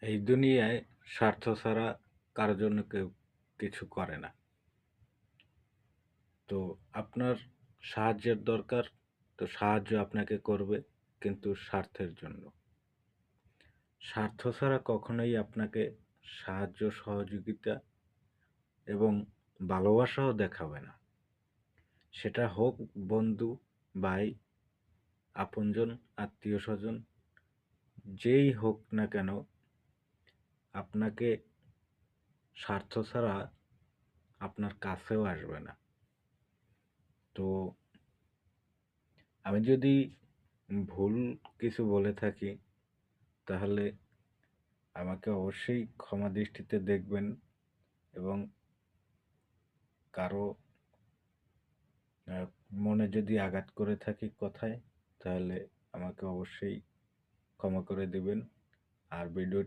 এই দুনিয়ায় স্বার্থ ছাড়া কারো জন্য কেউ কিছু করে না। তো আপনার সাহায্যের দরকার, তো সাহায্য আপনাকে করবে, কিন্তু স্বার্থের জন্য। স্বার্থ ছাড়া কখনোই আপনাকে সাহায্য, সহযোগিতা এবং ভালোবাসাও দেখাবে না। সেটা হোক বন্ধু, ভাই, আপনজন, আত্মীয়স্বজন, যেই হোক না কেন, আপনাকে স্বার্থ ছাড়া আপনার কাছেও আসবে না। তো আমি যদি ভুল কিছু বলে থাকি, তাহলে আমাকে অবশ্যই ক্ষমা দৃষ্টিতে দেখবেন, এবং কারো আহ, মনে যদি আঘাত করে থাকি কথায়, তাহলে আমাকে অবশ্যই ক্ষমা করে দিবেন। আর ভিডিও